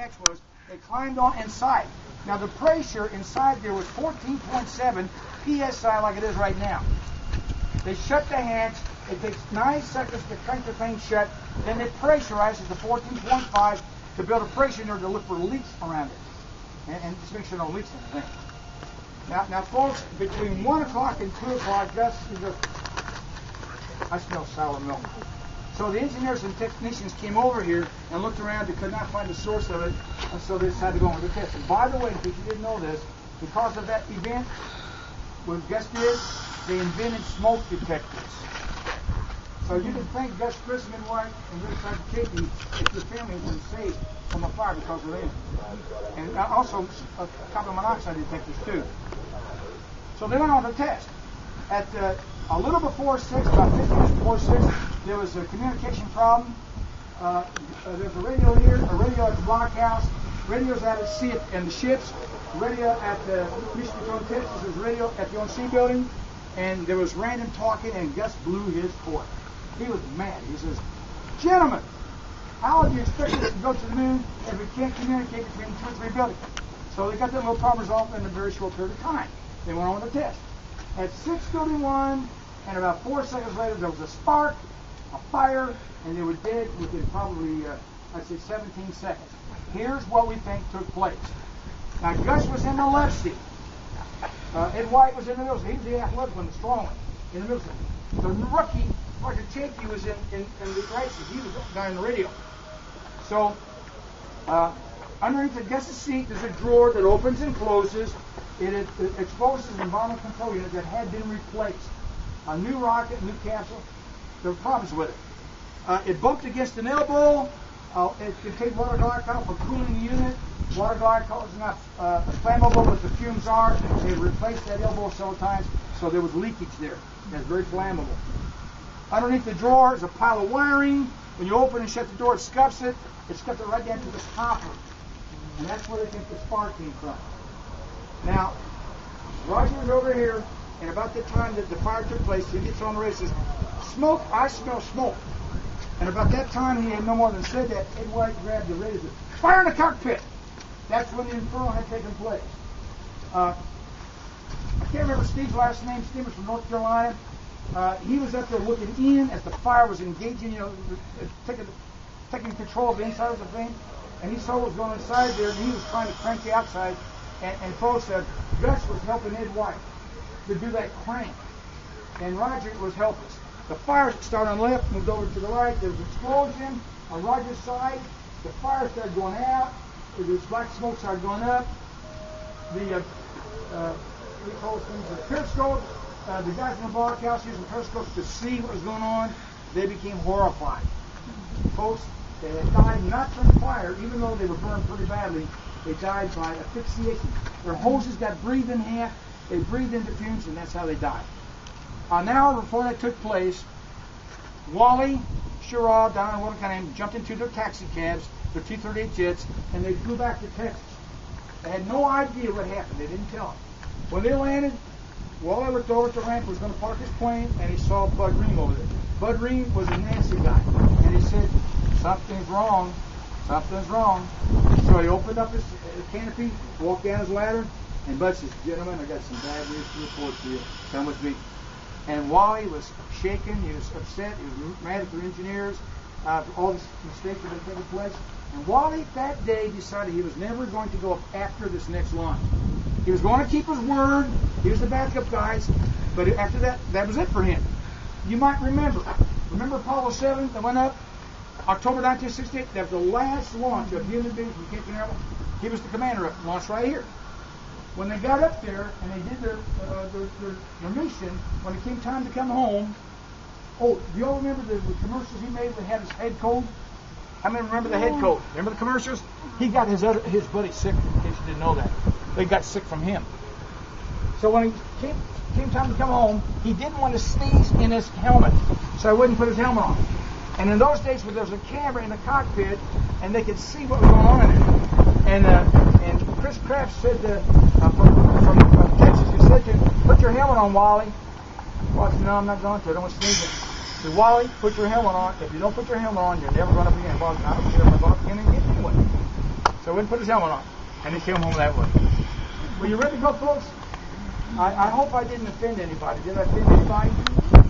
hatch was, they climbed on inside. Now the pressure inside there was 14.7 psi like it is right now. They shut the hatch. It takes 9 seconds to crank the thing shut. Then they pressurize it to 14.5 to build a pressure in there to look for leaks around it. And just make sure no leaks in the thing. Now folks, between 1 o'clock and 2 o'clock, Gus, I smell sour milk. So the engineers and technicians came over here and looked around. They could not find the source of it, and so they decided to go on with the test. And by the way, if you didn't know this, because of that event, what Gus did, they invented smoke detectors. So you can thank Gus Grissom and White and Riverside Katie if your family has been saved from a fire because of them. And also carbon monoxide detectors too. So they went on the test. At a little before 6, about 15 minutes before 6, there was a communication problem. There's a radio here, a radio at the blockhouse, radios out at sea and the ships, radio at the Michigan, Texas, there's radio at the on-sea building, and there was random talking, and Gus blew his fork. He was mad. He says, "Gentlemen, how do you expect us to go to the moon if we can't communicate between 2 or 3 buildings?" So they got that little problem resolved in a very short period of time. They went on with the test. At 6:31, and about 4 seconds later, there was a spark, a fire, and they were dead within probably, I'd say 17 seconds. Here's what we think took place. Now, Gus was in the left seat. Ed White was in the middle seat. He was the athletic one, the strong one, in the middle seat. The rookie, Roger Chafee, was in the right seat. He was down in the radio. So, underneath the Gus's seat, there's a drawer that opens and closes. It exposes an environmental control unit that had been replaced. A new rocket, new capsule. There were problems with it. It bumped against an elbow. It contained water glycol for cooling the unit. Water glycol is not flammable, but the fumes are. They replaced that elbow several times, so there was leakage there. That's very flammable. Underneath the drawer is a pile of wiring. When you open and shut the door, it scuffs it. It scuffs it right down to the copper. And that's where they think the spark came from. Now, Roger was over here, and about the time that the fire took place, he gets on the radio and says, "Smoke, I smell smoke." And about that time, he had no more than said that, Ed White grabbed the radio and said, "Fire in the cockpit!" That's when the inferno had taken place. I can't remember Steve's last name. Steve was from North Carolina. He was up there looking in as the fire was engaging, taking control of the inside of the thing. And he saw what was going on inside there, and he was trying to crank the outside. And folks said, Gus was helping Ed White to do that crank. And Roger was helpless. The fire started on the left, moved over to the right. There was an explosion on Roger's side. The fire started going out. This black smoke started going up. The periscope, the guys in the blockhouse using periscopes to see what was going on. They became horrified. Folks, they had died not from fire, even though they were burned pretty badly. They died by asphyxiation. Their hoses got breathed in half. They breathed into fumes, and that's how they died. An hour before that took place, Wally, Sherrod, Don, what kind of name, jumped into their taxi cabs, their T-38 jets, and they flew back to Texas. They had no idea what happened. They didn't tell them. When they landed, Wally looked over at the ramp, was going to park his plane, and he saw Bud Ream over there. Bud Ream was a nasty guy, and he said, "Something's wrong. Something's wrong." So he opened up his canopy, walked down his ladder, and Bud says, "Gentlemen, I got some bad news to report to you. Come with me." And Wally was shaken, he was upset, he was mad at the engineers for all these mistakes that had taken place. And Wally that day decided he was never going to go up after this next launch. He was going to keep his word. He was the backup guys. But after that, that was it for him. You might remember Apollo 7 that went up October 1968? That was the last launch of human beings from Cape Canaveral. He was the commander of it, launched right here. When they got up there and they did their mission, when it came time to come home, do you all remember the commercials he made that had his head cold? How many remember the head cold? Remember the commercials? He got his buddy sick, in case you didn't know that. They got sick from him. So when it came time to come home, he didn't want to sneeze in his helmet, so he wouldn't put his helmet on. And in those days, when there was a camera in the cockpit, and they could see what was going on in it. And Chris Kraft said from Texas, he said to him, "Put your helmet on, Wally." Well, I said, "No, I'm not going to. I don't want to sneeze it." He said, "Wally, put your helmet on. If you don't put your helmet on, you're never going to be in. Well, I don't care if my boss can't get anyway." So he wouldn't put his helmet on. And he came home that way. Well, you ready to go, folks? I hope I didn't offend anybody. Did I offend anybody?